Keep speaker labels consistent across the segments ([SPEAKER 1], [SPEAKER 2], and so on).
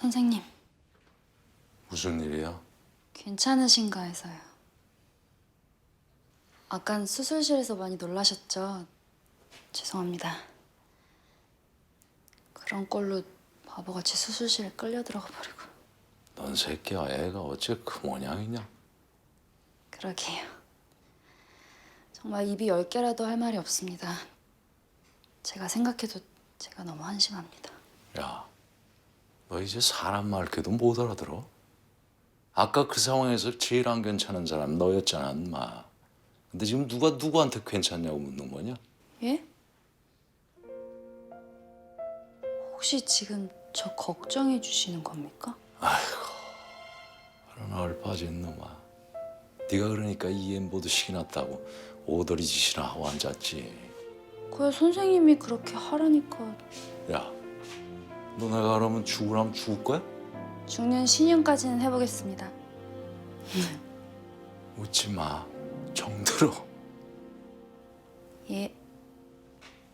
[SPEAKER 1] 선생님,
[SPEAKER 2] 무슨 일이야?
[SPEAKER 1] 괜찮으신가 해서요. 아깐 수술실에서 많이 놀라셨죠? 죄송합니다. 그런 꼴로 바보같이 수술실에 끌려 들어가 버리고.
[SPEAKER 2] 넌 새끼야, 애가 어째 그 모양이냐?
[SPEAKER 1] 그러게요. 정말 입이 10개라도 할 말이 없습니다. 제가 생각해도 제가 너무 한심합니다.
[SPEAKER 2] 야, 너 이제 사람 말귀도 못 알아들어? 아까 그 상황에서 제일 안 괜찮은 사람 너였잖아, 인마. 근데 지금 누가 누구한테 괜찮냐고 묻는 거냐?
[SPEAKER 1] 예? 혹시 지금 저 걱정해 주시는 겁니까?
[SPEAKER 2] 그런 얼빠진 놈아. 네가 그러니까 이엔 모두 식이 났다고 오더리 짓이나 하고 앉았지.
[SPEAKER 1] 그야 선생님이 그렇게 하라니까.
[SPEAKER 2] 야, 너 내가 그러면 죽으라면 죽을 거야?
[SPEAKER 1] 죽는 신용까지는 해보겠습니다.
[SPEAKER 2] 웃지 마. 정들어.
[SPEAKER 1] 예.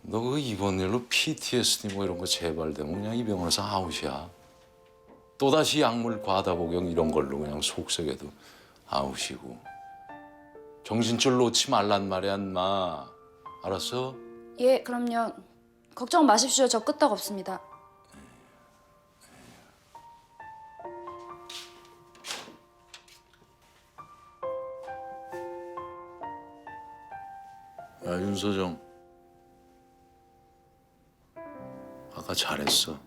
[SPEAKER 2] 너 그 이번 일로 PTSD 뭐 이런 거 재발되면 그냥 이 병원에서 아웃이야. 또다시 약물 과다 복용 이런 걸로 그냥 속썩여도 아웃이고. 정신줄 놓지 말란 말이야, 인마. 알았어?
[SPEAKER 1] 예, 그럼요. 걱정 마십시오. 저 끄떡 없습니다.
[SPEAKER 2] 야, 윤서정. 아까 잘했어.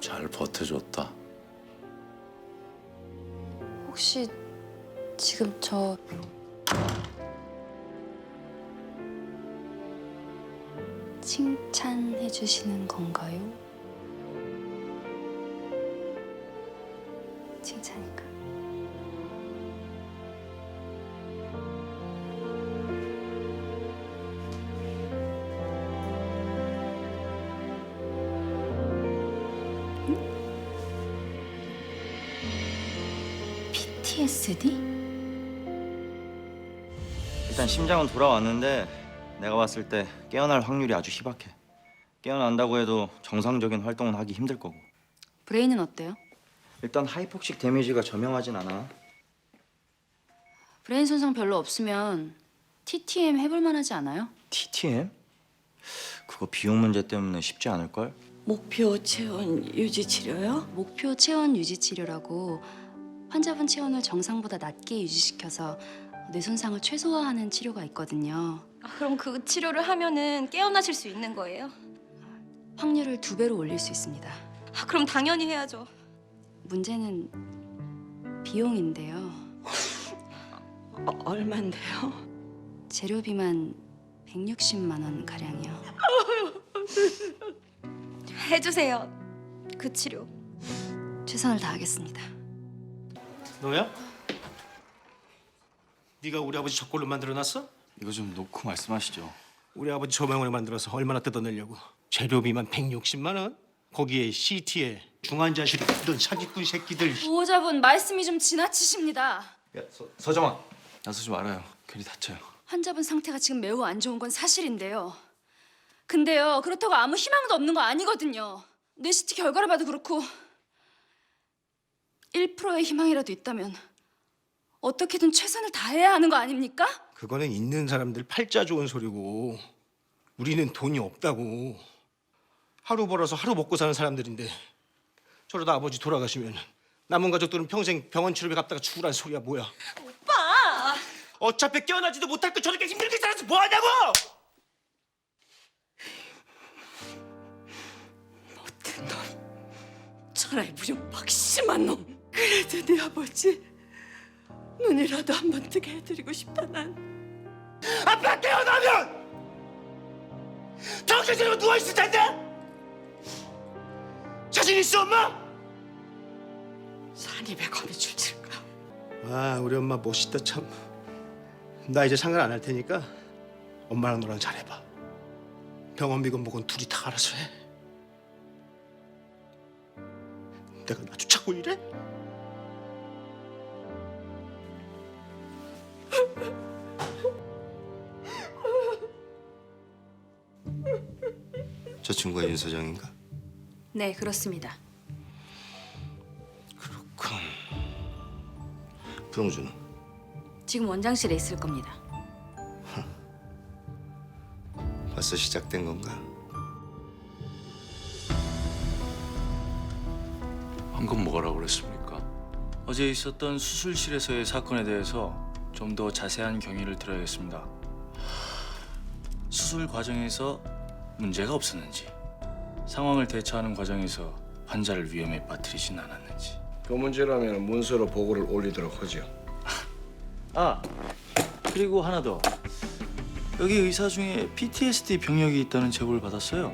[SPEAKER 2] 잘 버텨줬다.
[SPEAKER 1] 혹시 지금 저 칭찬해 주시는 건가요? 칭찬인가? PTSD?
[SPEAKER 3] 일단 심장은 돌아왔는데 내가 봤을 때 깨어날 확률이 아주 희박해. 깨어난다고 해도 정상적인 활동은 하기 힘들 거고.
[SPEAKER 1] 브레인은 어때요?
[SPEAKER 3] 일단 하이폭식 데미지가 저명하진 않아.
[SPEAKER 1] 브레인 손상 별로 없으면 TTM 해볼 만하지 않아요?
[SPEAKER 3] TTM? 그거 비용 문제 때문에 쉽지 않을걸?
[SPEAKER 4] 목표 체온 유지 치료요?
[SPEAKER 1] 목표 체온 유지 치료라고 환자분 체온을 정상보다 낮게 유지시켜서 뇌 손상을 최소화하는 치료가 있거든요.
[SPEAKER 5] 그럼 그 치료를 하면은 깨어나실 수 있는 거예요?
[SPEAKER 1] 확률을 2배로 올릴 수 있습니다.
[SPEAKER 5] 그럼 당연히 해야죠.
[SPEAKER 1] 문제는 비용인데요.
[SPEAKER 4] 얼만데요?
[SPEAKER 1] 재료비만 160만 원 가량이요.
[SPEAKER 5] 해주세요. 그 치료.
[SPEAKER 1] 최선을 다하겠습니다.
[SPEAKER 6] 너야? 네가 우리 아버지 저꼴로 만들어놨어?
[SPEAKER 3] 이거 좀 놓고 말씀하시죠.
[SPEAKER 6] 우리 아버지 저명으로 만들어서 얼마나 뜯어내려고? 재료비만 160만 원? 거기에 CT에 중환자실에 이런 사기꾼 새끼들.
[SPEAKER 1] 보호자분 말씀이 좀 지나치십니다.
[SPEAKER 3] 야, 서정아. 나서지 말아요. 괜히 다쳐요.
[SPEAKER 1] 환자분 상태가 지금 매우 안 좋은 건 사실인데요. 근데요, 그렇다고 아무 희망도 없는 거 아니거든요. 뇌CT 결과를 봐도 그렇고 1%의 희망이라도 있다면 어떻게든 최선을 다해야 하는 거 아닙니까?
[SPEAKER 6] 그거는 있는 사람들 팔자 좋은 소리고 우리는 돈이 없다고. 하루 벌어서 하루 먹고 사는 사람들인데 저러다 아버지 돌아가시면 남은 가족들은 평생 병원 치료비 갚다가 죽으란 소리야 뭐야.
[SPEAKER 5] 오빠!
[SPEAKER 6] 어차피 깨어나지도 못할 거 저렇게 힘들게 살아서 뭐하냐고!
[SPEAKER 4] 못된 놈. 차라리 무좀 막심한 놈. 그래도 네 아버지 눈이라도 한 번 뜨게 해드리고 싶다 난.
[SPEAKER 6] 아빠 깨어나면 정신 차리고 누워있을 텐데! 자신 있어 엄마?
[SPEAKER 4] 산입에 거미 줄칠까?
[SPEAKER 6] 아 우리 엄마 멋있다 참. 나 이제 상관 안 할 테니까 엄마랑 너랑 잘해봐. 병원비 건복은 둘이 다 알아서 해. 내가 나 쫓아고 이래? 저 친구가 윤 소장인가?
[SPEAKER 1] 네, 그렇습니다.
[SPEAKER 6] 그렇군. 부영주는?
[SPEAKER 1] 지금 원장실에 있을 겁니다.
[SPEAKER 6] 벌써 시작된 건가?
[SPEAKER 2] 방금 뭐라고 그랬습니까?
[SPEAKER 7] 어제 있었던 수술실에서의 사건에 대해서 좀 더 자세한 경위를 들어야겠습니다. 수술 과정에서 문제가 없었는지, 상황을 대처하는 과정에서 환자를 위험에 빠뜨리진 않았는지.
[SPEAKER 8] 그 문제라면 문서로 보고를 올리도록 하죠.
[SPEAKER 7] 아, 그리고 하나 더. 여기 의사 중에 PTSD 병력이 있다는 제보를 받았어요.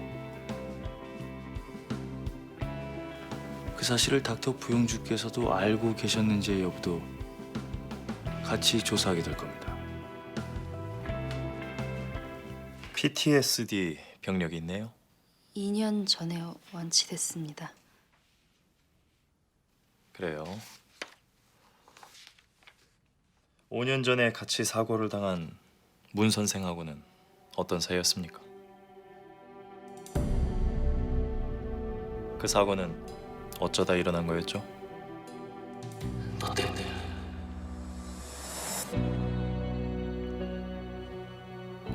[SPEAKER 7] 그 사실을 닥터 부영주께서도 알고 계셨는지의 여부도 같이 조사하게 될 겁니다.
[SPEAKER 3] PTSD 병력이 있네요.
[SPEAKER 1] 2년 전에 완치됐습니다.
[SPEAKER 3] 그래요. 5년 전에 같이 사고를 당한 문 선생하고는 어떤 사이였습니까? 그 사고는 어쩌다 일어난 거였죠?
[SPEAKER 7] 너 때문에.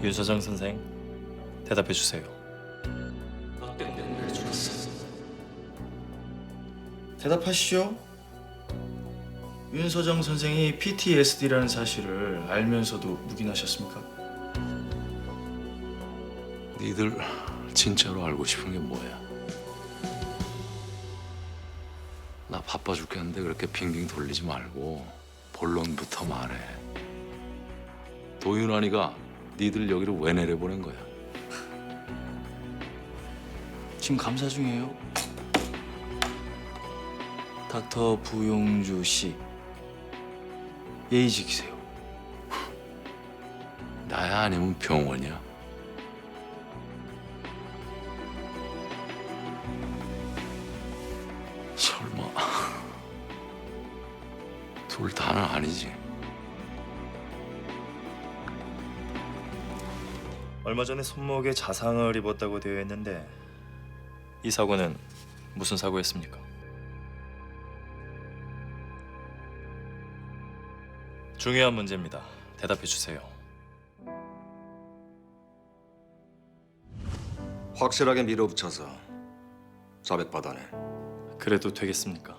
[SPEAKER 3] 윤서정 선생, 대답해 주세요.
[SPEAKER 7] 너 때문에 그래 죽었어. 대답하시죠. 윤서정 선생이 PTSD라는 사실을 알면서도 묵인하셨습니까?
[SPEAKER 2] 니들 진짜로 알고 싶은 게 뭐야? 나 바빠 죽겠는데 그렇게 빙빙 돌리지 말고 본론부터 말해. 도윤환이가 니들 여기를 왜 내려보낸 거야?
[SPEAKER 7] 지금 감사 중이에요. 닥터 부용주 씨, 예의 지키세요.
[SPEAKER 2] 나야 아니면 병원이야? 설마 둘 다는 아니지?
[SPEAKER 3] 얼마 전에 손목에 자상을 입었다고 되어 있는데 이 사고는 무슨 사고였습니까? 중요한 문제입니다. 대답해 주세요.
[SPEAKER 8] 확실하게 밀어붙여서 자백받아내.
[SPEAKER 3] 그래도 되겠습니까?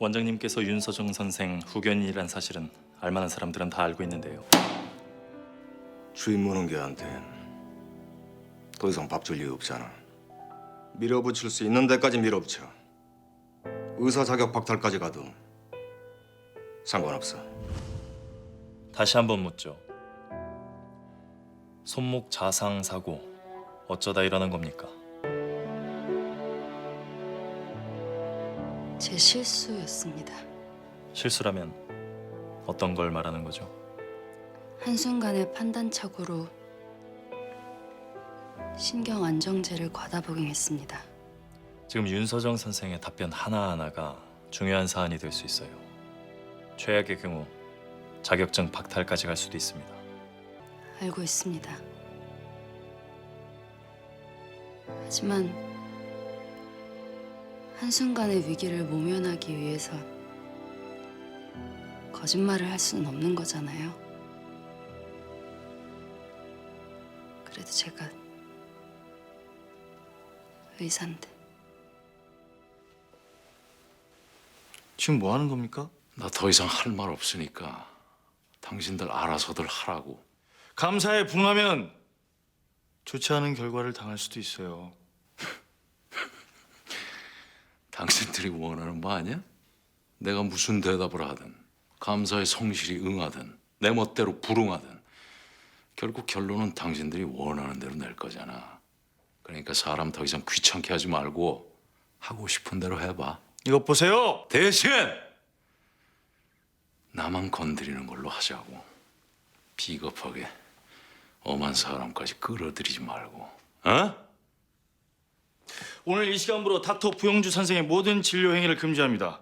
[SPEAKER 3] 원장님께서 윤서정 선생 후견인이란 사실은 알만한 사람들은 다 알고 있는데요.
[SPEAKER 8] 주임 무능계한텐 더 이상 밥 줄 이유 없잖아. 밀어붙일 수 있는 데까지 밀어붙여. 의사 자격 박탈까지 가도 상관없어.
[SPEAKER 3] 다시 한번 묻죠. 손목 자상 사고 어쩌다 일어난 겁니까?
[SPEAKER 1] 제 실수였습니다.
[SPEAKER 3] 실수라면 어떤 걸 말하는 거죠?
[SPEAKER 1] 한순간의 판단착오로 신경 안정제를 과다 복용했습니다.
[SPEAKER 3] 지금 윤서정 선생의 답변 하나하나가 중요한 사안이 될 수 있어요. 최악의 경우 자격증 박탈까지 갈 수도 있습니다.
[SPEAKER 1] 알고 있습니다. 하지만 한순간의 위기를 모면하기 위해서 거짓말을 할 수는 없는 거잖아요. 그래도 제가 의사인데.
[SPEAKER 7] 지금 뭐 하는 겁니까?
[SPEAKER 2] 나 더 이상 할 말 없으니까 당신들 알아서들 하라고.
[SPEAKER 7] 감사에 불응하면 좋지 않은 결과를 당할 수도 있어요.
[SPEAKER 2] 당신들이 원하는 거 아니야? 내가 무슨 대답을 하든 감사에 성실히 응하든 내 멋대로 불응하든 결국 결론은 당신들이 원하는 대로 낼 거잖아. 그러니까 사람 더 이상 귀찮게 하지 말고 하고 싶은 대로 해봐.
[SPEAKER 7] 이것 보세요.
[SPEAKER 2] 대신 나만 건드리는 걸로 하자고. 비겁하게 엄한 사람까지 끌어들이지 말고. 어?
[SPEAKER 7] 오늘 이 시간부로 닥터 부영주 선생의 모든 진료 행위를 금지합니다.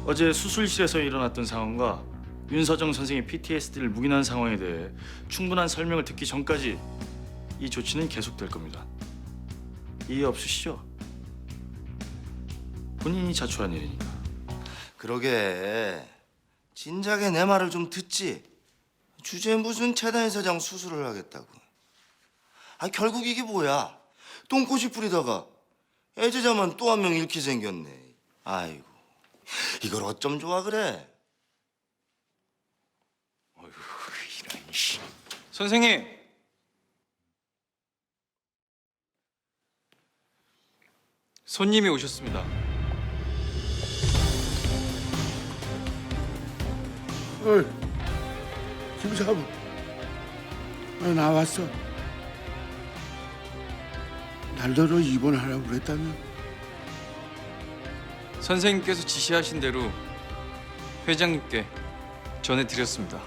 [SPEAKER 7] 어제 수술실에서 일어났던 상황과 윤서정 선생의 PTSD를 묵인한 상황에 대해 충분한 설명을 듣기 전까지 이 조치는 계속될 겁니다. 이해 없으시죠? 본인이 자초한 일이니까.
[SPEAKER 9] 그러게 진작에 내 말을 좀 듣지. 주제에 무슨 재단 이사장 수술을 하겠다고. 아 결국 이게 뭐야? 똥꼬시 뿌리다가 애제자만 또 한 명 잃게 생겼네. 아이고 이걸 어쩜 좋아 그래?
[SPEAKER 10] 선생님. 손님이 오셨습니다.
[SPEAKER 11] 어이, 김사부, 나왔어. 날더러 입원하라고 그랬다며?
[SPEAKER 10] 선생님께서 지시하신 대로 회장님께 전해드렸습니다.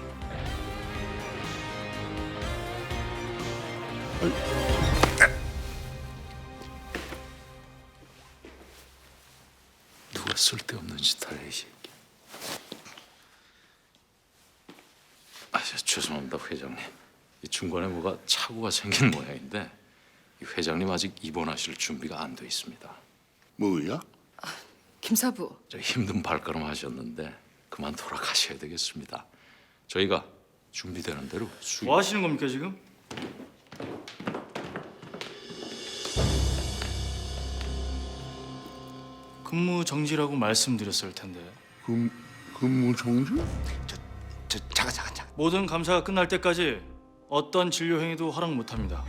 [SPEAKER 2] 누가 쓸데없는 짓 하래 이 새끼. 죄송합니다 회장님. 이 중간에 뭐가 착오가 생긴 모양인데 이 회장님 아직 입원하실 준비가 안 돼 있습니다.
[SPEAKER 11] 뭐야?
[SPEAKER 4] 김사부.
[SPEAKER 2] 저 힘든 발걸음 하셨는데 그만 돌아가셔야 되겠습니다. 저희가 준비되는 대로 수요.
[SPEAKER 7] 뭐 하시는 겁니까 지금? 근무 정지라고 말씀드렸을 텐데.
[SPEAKER 11] 근무 정지?
[SPEAKER 9] 잠깐.
[SPEAKER 7] 모든 감사가 끝날 때까지 어떤 진료 행위도 허락 못합니다.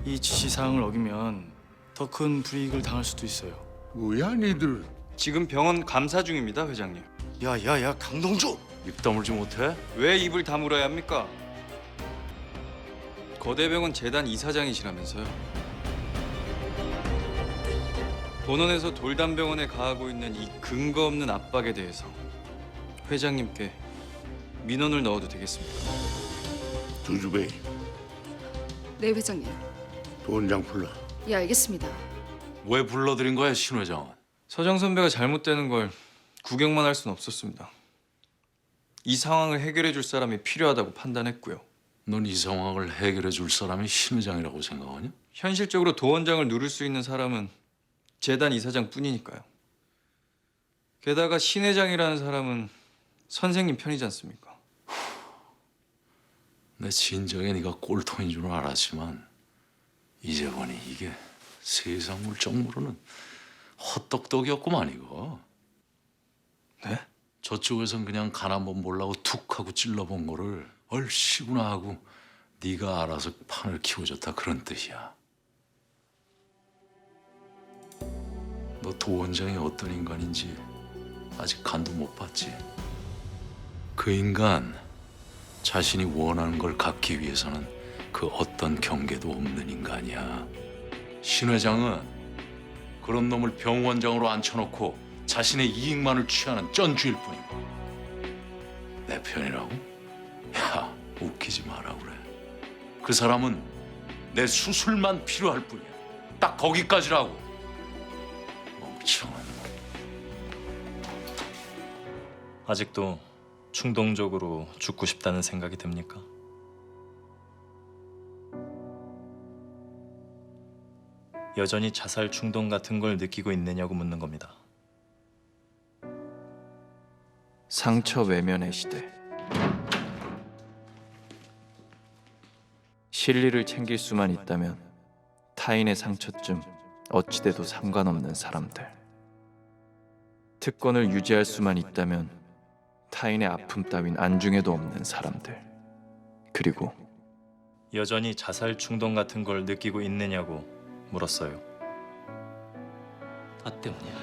[SPEAKER 7] 이 지시 사항을 어기면 더 큰 불이익을 당할 수도 있어요.
[SPEAKER 11] 뭐야 니들?
[SPEAKER 10] 지금 병원 감사 중입니다, 회장님.
[SPEAKER 9] 야야야 강동주.
[SPEAKER 2] 입 다물지 못해?
[SPEAKER 10] 왜 입을 다물어야 합니까? 거대병원 재단 이사장이시라면서요. 본원에서 돌담병원에 가하고 있는 이 근거 없는 압박에 대해서 회장님께 민원을 넣어도 되겠습니까?
[SPEAKER 11] 주주배,
[SPEAKER 4] 네 회장님.
[SPEAKER 11] 도원장 불러.
[SPEAKER 4] 예 알겠습니다.
[SPEAKER 2] 왜 불러드린 거야 신 회장은?
[SPEAKER 10] 서정 선배가 잘못되는 걸 구경만 할 수는 없었습니다. 이 상황을 해결해 줄 사람이 필요하다고 판단했고요.
[SPEAKER 2] 넌 이 상황을 해결해 줄 사람이 신 회장이라고 생각하냐?
[SPEAKER 10] 현실적으로 도원장을 누릴 수 있는 사람은 재단 이사장뿐이니까요. 게다가 신 회장이라는 사람은 선생님 편이지 않습니까?
[SPEAKER 2] 내 진정에 네가 꼴통인 줄은 알았지만 이제 보니 이게 세상 물정 모르는 헛똑똑이었구만 이거.
[SPEAKER 10] 네?
[SPEAKER 2] 저쪽에선 그냥 간 한번 보려고 툭 하고 찔러본 거를 얼씨구나 하고 네가 알아서 판을 키워줬다 그런 뜻이야. 너 도원장이 어떤 인간인지 아직 간도 못 봤지. 그 인간 자신이 원하는 걸 갖기 위해서는 그 어떤 경계도 없는 인간이야. 신 회장은 그런 놈을 병원장으로 앉혀놓고 자신의 이익만을 취하는 쩐주일 뿐이고. 내 편이라고? 야, 웃기지 마라 그래. 그 사람은 내 수술만 필요할 뿐이야. 딱 거기까지라고. 멍청한 놈.
[SPEAKER 3] 아직도 충동적으로 죽고 싶다는 생각이 듭니까? 여전히 자살 충동 같은 걸 느끼고 있느냐고 묻는 겁니다.
[SPEAKER 12] 상처 외면의 시대. 실리를 챙길 수만 있다면 타인의 상처쯤 어찌돼도 상관없는 사람들. 특권을 유지할 수만 있다면 타인의 아픔 따윈 안중에도 없는 사람들. 그리고
[SPEAKER 3] 여전히 자살 충동 같은 걸 느끼고 있느냐고 물었어요.
[SPEAKER 7] 나 때문이야.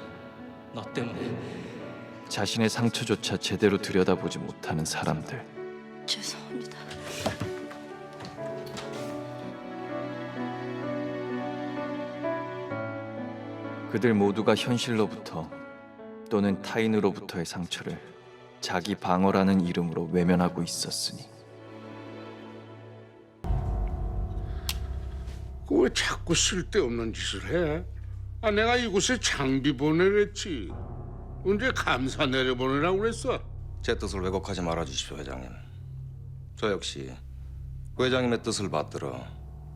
[SPEAKER 7] 너 때문에.
[SPEAKER 12] 자신의 상처조차 제대로 들여다보지 못하는 사람들.
[SPEAKER 1] 죄송합니다.
[SPEAKER 12] 그들 모두가 현실로부터 또는 타인으로부터의 상처를 자기 방어라는 이름으로 외면하고 있었으니.
[SPEAKER 11] 왜 자꾸 쓸데없는 짓을 해? 내가 이곳에 장비 보내랬지. 언제 감사 내려보내라고 그랬어?
[SPEAKER 8] 제 뜻을 왜곡하지 말아 주십시오, 회장님. 저 역시 회장님의 뜻을 받들어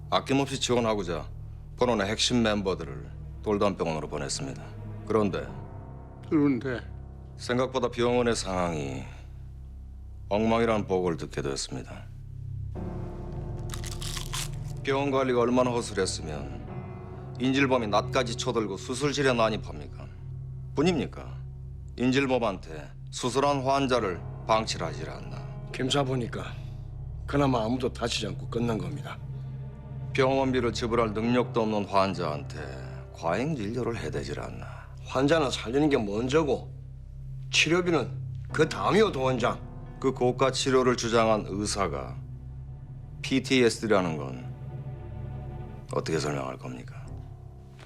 [SPEAKER 8] 아낌없이 지원하고자 본원의 핵심 멤버들을 돌담병원으로 보냈습니다. 그런데 생각보다 병원의 상황이 엉망이라는 보고를 듣게 되었습니다. 병원 관리가 얼마나 허술했으면 인질범이 낫까지 쳐들고 수술실에 난입합니까? 뿐입니까? 인질범한테 수술한 환자를 방치를 하질 않나.
[SPEAKER 6] 검사 보니까 그나마 아무도 다치지 않고 끝난 겁니다.
[SPEAKER 8] 병원비를 지불할 능력도 없는 환자한테 과잉 진료를 해대질 않나.
[SPEAKER 6] 환자는 살리는 게 먼저고 치료비는 그 다음이요, 도원장.
[SPEAKER 8] 그 고가 치료를 주장한 의사가 PTSD라는 건 어떻게 설명할 겁니까?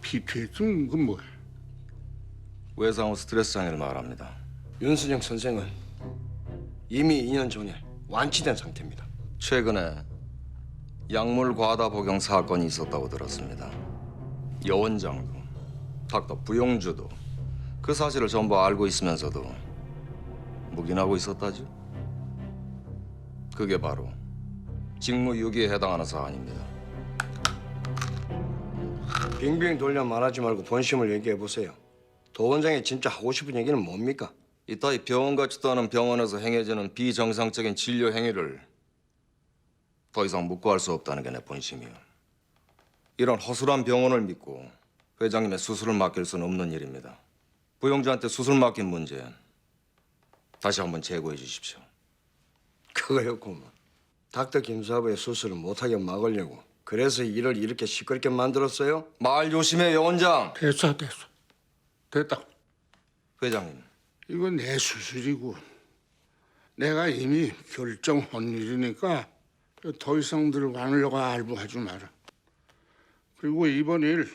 [SPEAKER 11] PTSD는 그 뭐야?
[SPEAKER 8] 외상 후 스트레스 장애를 말합니다.
[SPEAKER 6] 윤순영 선생은 이미 2년 전에 완치된 상태입니다.
[SPEAKER 8] 최근에 약물 과다 복용 사건이 있었다고 들었습니다. 여 원장도 닥터 부용주도 그 사실을 전부 알고 있으면서도 묵인하고 있었다죠. 그게 바로 직무유기에 해당하는 사안입니다.
[SPEAKER 6] 빙빙 돌려 말하지 말고 본심을 얘기해 보세요. 도 원장이 진짜 하고 싶은 얘기는 뭡니까?
[SPEAKER 8] 이따위 병원 같지도 않은 병원에서 행해지는 비정상적인 진료 행위를 더 이상 묵고할 수 없다는 게 내 본심이요. 이런 허술한 병원을 믿고 회장님의 수술을 맡길 수는 없는 일입니다. 부용주한테 수술 맡긴 문제 다시 한번 재고해 주십시오.
[SPEAKER 6] 그거였구만. 닥터 김사부의 수술을 못하게 막으려고 그래서 일을 이렇게 시끄럽게 만들었어요?
[SPEAKER 8] 말 조심해, 여 원장.
[SPEAKER 11] 됐어. 됐다.
[SPEAKER 8] 회장님.
[SPEAKER 11] 이건 내 수술이고 내가 이미 결정한 일이니까 더 이상 들어가려고 알부하지 마라. 그리고 이번 일,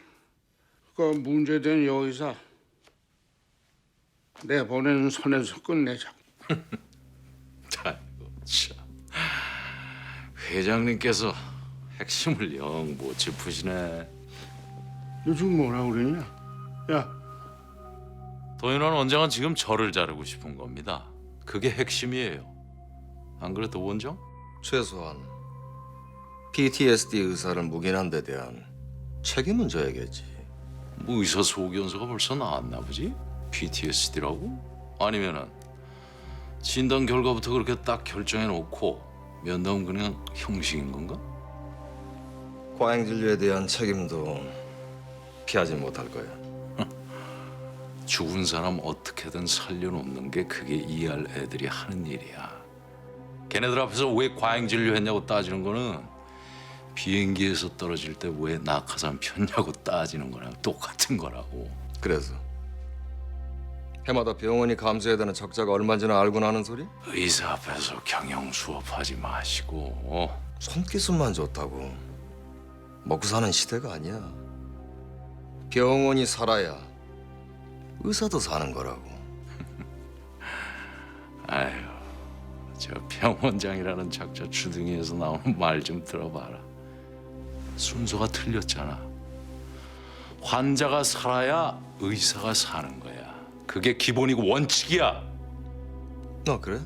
[SPEAKER 11] 그 문제된 여의사 내보내는 선에서 끝내자.
[SPEAKER 2] 아이고 참. 회장님께서 핵심을 영 못 짚으시네.
[SPEAKER 11] 요즘 뭐라 그러냐? 야,
[SPEAKER 2] 도윤환 원장은 지금 저를 자르고 싶은 겁니다. 그게 핵심이에요. 안 그래, 도 원장?
[SPEAKER 8] 최소한 PTSD 의사를 묵인한 데 대한 책임은 져야겠지.
[SPEAKER 2] 뭐 의사 소견서가 벌써 나왔나 보지? PTSD라고? 아니면은 진단 결과부터 그렇게 딱 결정해 놓고 면담은 그냥 형식인 건가?
[SPEAKER 8] 과잉 진료에 대한 책임도 피하지 못할 거야.
[SPEAKER 2] 죽은 사람 어떻게든 살려놓는 게 그게 이해할 애들이 하는 일이야. 걔네들 앞에서 왜 과잉 진료했냐고 따지는 거는 비행기에서 떨어질 때 왜 낙하산 폈냐고 따지는 거랑 똑같은 거라고.
[SPEAKER 8] 그래서 해마다 병원이 감수해야 되는 적자가 얼마인지는 알고 나는 소리?
[SPEAKER 2] 의사 앞에서 경영 수업하지 마시고.
[SPEAKER 8] 손기술만 좋다고 먹고 사는 시대가 아니야. 병원이 살아야 의사도 사는 거라고.
[SPEAKER 2] 아유, 저 병원장이라는 작자 주둥이에서 나오는 말 좀 들어봐라. 순서가 틀렸잖아. 환자가 살아야 의사가 사는 거야. 그게 기본이고 원칙이야.
[SPEAKER 8] 너 그래?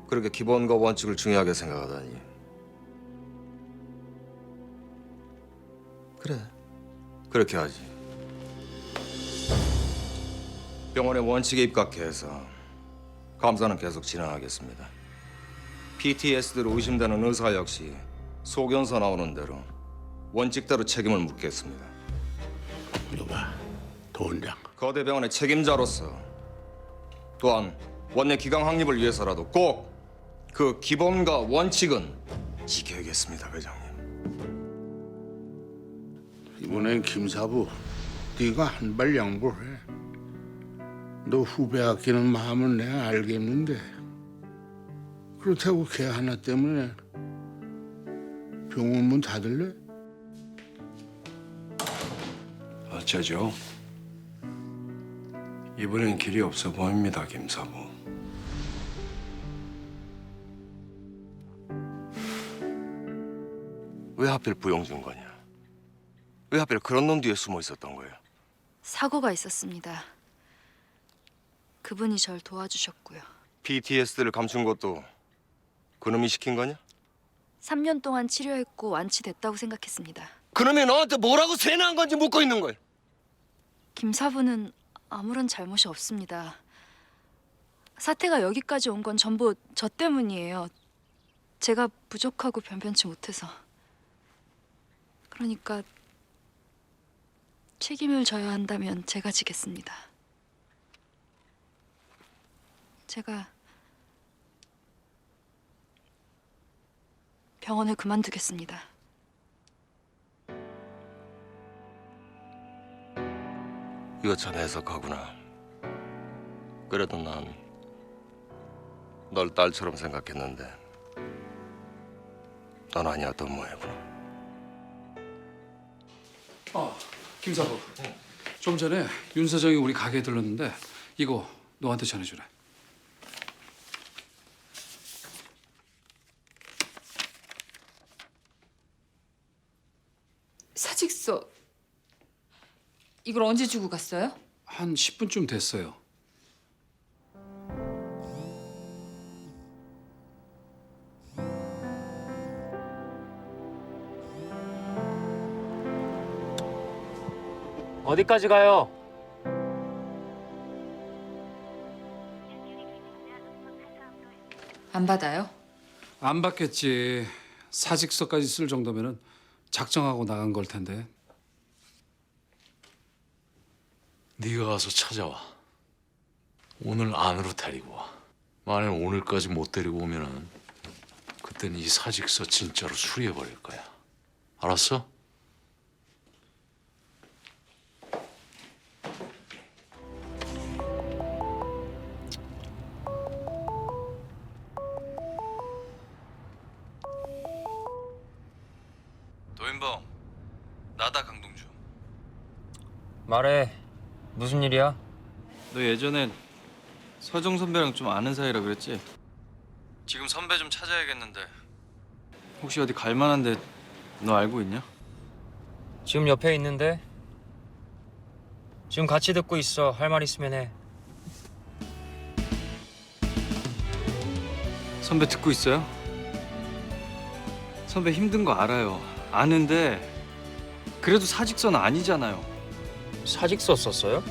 [SPEAKER 8] 그렇게 기본과 원칙을 중요하게 생각하다니. 그래, 그렇게 하지. 병원의 원칙에 입각해서 감사는 계속 진행하겠습니다. PTSD로 의심되는 의사 역시 소견서 나오는 대로 원칙대로 책임을 묻겠습니다.
[SPEAKER 11] 누가? 도원장.
[SPEAKER 8] 거대 병원의 책임자로서 또한 원내 기강 확립을 위해서라도 꼭 그 기본과 원칙은 지켜야겠습니다, 회장님.
[SPEAKER 11] 이번엔 김사부, 네가 한 발 양보해. 너 후배 아끼는 마음은 내가 알겠는데 그렇다고 걔 하나 때문에 병원 문 닫을래?
[SPEAKER 6] 어쩌죠? 이번엔 길이 없어 보입니다, 김사부.
[SPEAKER 8] 왜 하필 부용준 거냐? 왜 하필 그런 놈 뒤에 숨어 있었던 거예요?
[SPEAKER 1] 사고가 있었습니다. 그분이 절 도와주셨고요.
[SPEAKER 8] PTSD를 감춘 것도 그놈이 시킨 거냐?
[SPEAKER 1] 3년 동안 치료했고 완치됐다고 생각했습니다.
[SPEAKER 8] 그놈이 너한테 뭐라고 세뇌한 건지 묻고 있는 거야.
[SPEAKER 1] 김사부는 아무런 잘못이 없습니다. 사태가 여기까지 온 건 전부 저 때문이에요. 제가 부족하고 변변치 못해서. 그러니까 책임을 져야 한다면 제가 지겠습니다. 제가 병원을 그만두겠습니다.
[SPEAKER 8] 이거 참 해석하구나. 그래도 난 널 딸처럼 생각했는데 넌 아니었던 모양이구나.
[SPEAKER 13] 김 사부. 좀 전에 윤 사장이 우리 가게에 들렀는데 이거 너한테 전해주래.
[SPEAKER 4] 사직서 이걸 언제 주고 갔어요?
[SPEAKER 13] 한 10분쯤 됐어요.
[SPEAKER 14] 어디까지 가요?
[SPEAKER 4] 안 받아요?
[SPEAKER 13] 안 받겠지. 사직서까지 쓸 정도면은 작정하고 나간 걸 텐데.
[SPEAKER 2] 네가 가서 찾아와. 오늘 안으로 데리고 와. 만약 오늘까지 못 데리고 오면은 그때는 이 사직서 진짜로 수리해 버릴 거야. 알았어?
[SPEAKER 10] 도인범, 나다 강동주.
[SPEAKER 14] 말해. 무슨 일이야?
[SPEAKER 10] 너 예전엔 서정 선배랑 좀 아는 사이라 그랬지? 지금 선배 좀 찾아야겠는데 혹시 어디 갈 만한데 너 알고 있냐?
[SPEAKER 14] 지금 옆에 있는데. 지금 같이 듣고 있어. 할 말 있으면 해.
[SPEAKER 10] 선배 듣고 있어요? 선배 힘든 거 알아요. 아는데 그래도 사직서는 아니잖아요.
[SPEAKER 14] 사직서 썼어요?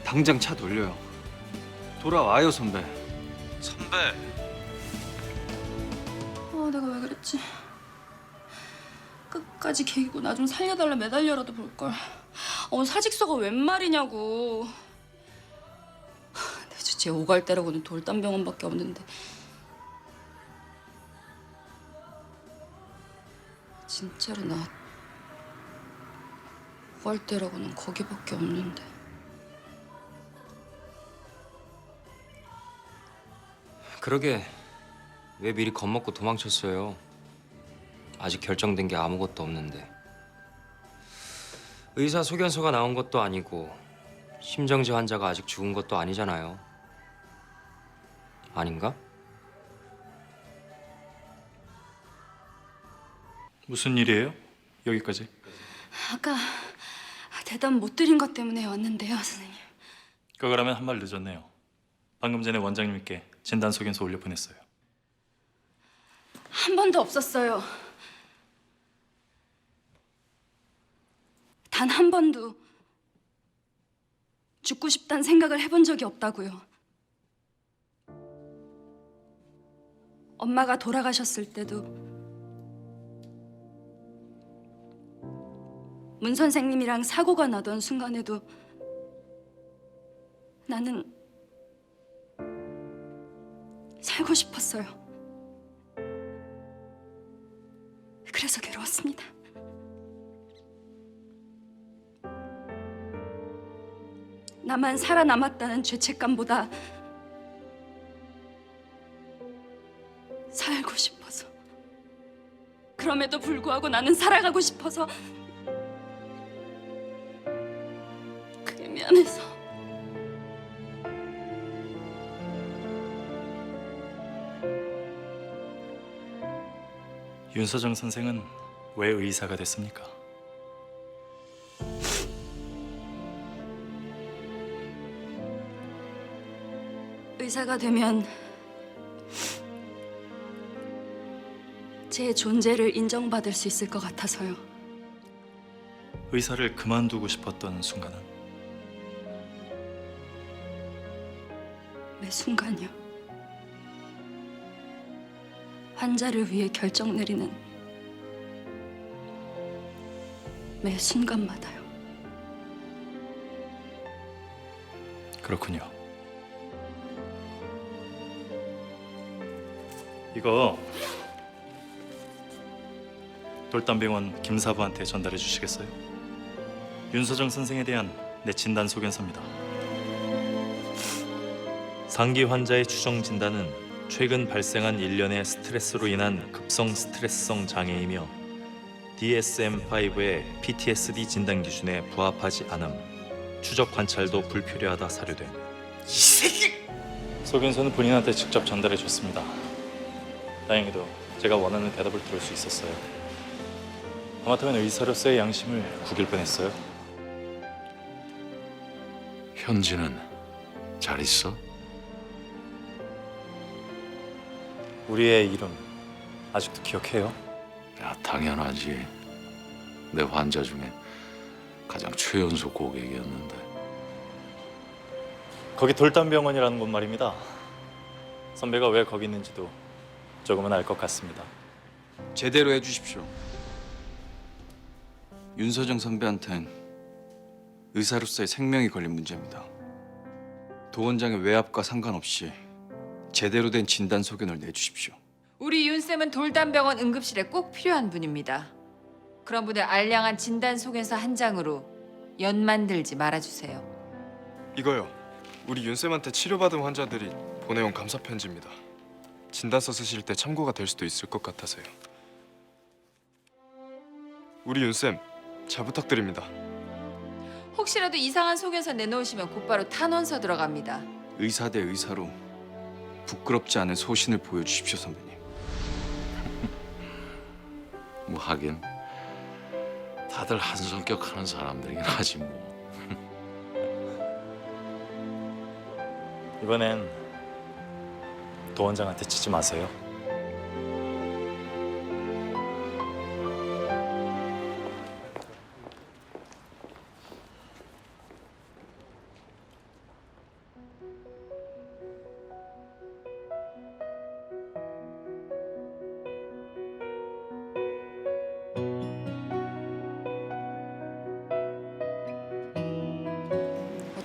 [SPEAKER 10] 당장 차 돌려요. 돌아와요, 선배. 선배.
[SPEAKER 1] 내가 왜 그랬지? 끝까지 개기고 나 좀 살려달라 매달려라도 볼걸. 사직서가 웬 말이냐고. 내 주제에 오갈대라고는 돌담병원밖에 없는데. 진짜로 나 오갈대라고는 거기밖에 없는데.
[SPEAKER 14] 그러게. 왜 미리 겁먹고 도망쳤어요? 아직 결정된 게 아무것도 없는데. 의사 소견서가 나온 것도 아니고 심정지 환자가 아직 죽은 것도 아니잖아요. 아닌가?
[SPEAKER 7] 무슨 일이에요? 여기까지?
[SPEAKER 1] 아까 대답 못 드린 것 때문에 왔는데요, 선생님.
[SPEAKER 7] 그거라면 한 말 늦었네요. 방금 전에 원장님께 진단 소견서 올려 보냈어요.
[SPEAKER 1] 한 번도 없었어요. 단 한 번도 죽고 싶다는 생각을 해본 적이 없다고요. 엄마가 돌아가셨을 때도 문 선생님이랑 사고가 나던 순간에도 나는 살고 싶었어요. 그래서 괴로웠습니다. 나만 살아남았다는 죄책감보다 살고 싶어서, 그럼에도 불구하고 나는 살아가고 싶어서, 그게 미안해서.
[SPEAKER 7] 윤서정 선생은 왜 의사가 됐습니까?
[SPEAKER 1] 의사가 되면 제 존재를 인정받을 수 있을 것 같아서요.
[SPEAKER 7] 의사를 그만두고 싶었던 순간은
[SPEAKER 1] 매 순간이요. 환자를 위해 결정 내리는 매 순간마다요.
[SPEAKER 7] 그렇군요. 이거 돌담병원 김사부한테 전달해 주시겠어요? 윤서정 선생에 대한 내 진단 소견서입니다. 상기 환자의 추정 진단은 최근 발생한 일련의 스트레스로 인한 급성 스트레스성 장애이며 DSM-5의 PTSD 진단 기준에 부합하지 않음, 추적 관찰도 불필요하다 사료된.
[SPEAKER 9] 이 새끼!
[SPEAKER 7] 소견서는 본인한테 직접 전달해 줬습니다. 다행히도 제가 원하는 대답을 들을 수 있었어요. 하마터면 의사로서의 양심을 구길 뻔했어요.
[SPEAKER 2] 현지는 잘 있어?
[SPEAKER 7] 우리의 이름 아직도 기억해요?
[SPEAKER 2] 야, 당연하지. 내 환자 중에 가장 최연소 고객이었는데.
[SPEAKER 7] 거기 돌담병원이라는 곳 말입니다. 선배가 왜 거기 있는지도 조금은 알 것 같습니다.
[SPEAKER 10] 제대로 해주십시오. 윤서정 선배한텐 의사로서의 생명이 걸린 문제입니다. 도 원장의 외압과 상관없이 제대로 된 진단 소견을 내주십시오.
[SPEAKER 15] 우리 윤쌤은 돌담병원 응급실에 꼭 필요한 분입니다. 그런 분의 알량한 진단 소견서 한 장으로 연 만들지 말아주세요.
[SPEAKER 16] 이거요. 우리 윤쌤한테 치료받은 환자들이 보내온 감사 편지입니다. 진단서 쓰실 때 참고가 될 수도 있을 것 같아서요. 우리 윤쌤 잘 부탁드립니다.
[SPEAKER 15] 혹시라도 이상한 소견서 내놓으시면 곧바로 탄원서 들어갑니다.
[SPEAKER 10] 의사 대 의사로 부끄럽지 않은 소신을 보여주십시오, 선배님.
[SPEAKER 2] 뭐 하긴 다들 한 성격 하는 사람들이긴 하지 뭐.
[SPEAKER 7] 이번엔 도 원장한테 치지 마세요.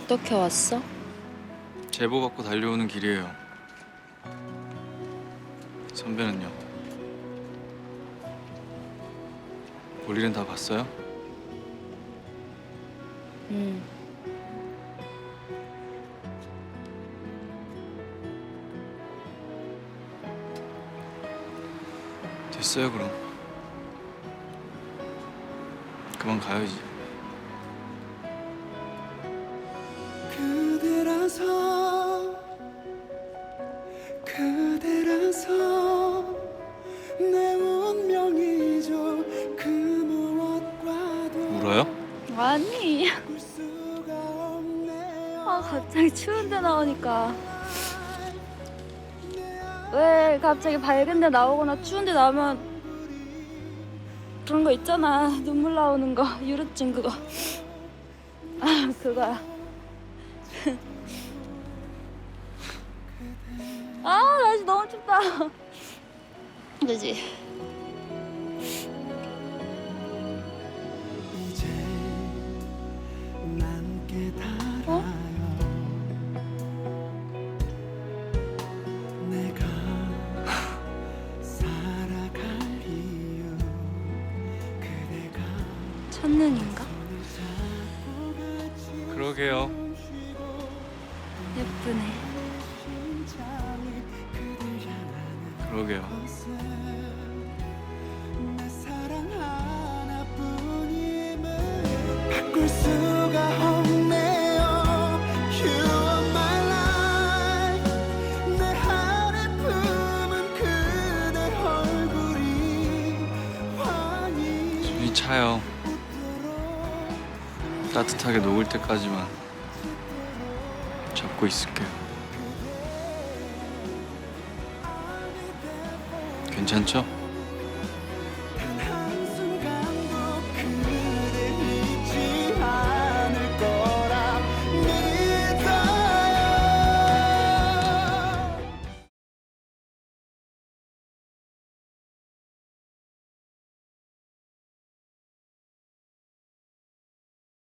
[SPEAKER 1] 어떻게 왔어?
[SPEAKER 10] 제보 받고 달려오는 길이에요. 선배는요? 볼일은 다 봤어요? 됐어요, 그럼. 그만 가야지.
[SPEAKER 17] 그대라서 내 운명이죠. 그 무엇과도
[SPEAKER 10] 울어요?
[SPEAKER 17] 아니.
[SPEAKER 18] 갑자기 추운데 나오니까 왜 갑자기 밝은데 나오거나 추운데 나오면 그런 거 있잖아. 눈물 나오는 거, 유루증 그거. 그거야. 날씨 너무 춥다. 그지?
[SPEAKER 17] 난 깨달아요. 내가 살아갈 이유 그대가
[SPEAKER 1] 첫눈인가?
[SPEAKER 10] 그러게요.
[SPEAKER 1] 예쁘네.
[SPEAKER 10] 그러게요.
[SPEAKER 17] 내 사랑 하나뿐임을 바꿀 수가 없네요. You are my life. 내 안에 품은 그대 얼굴이 환히
[SPEAKER 10] 손이 차요. 따뜻하게 녹을 때까지만 잡고 있을게요. 괜찮죠?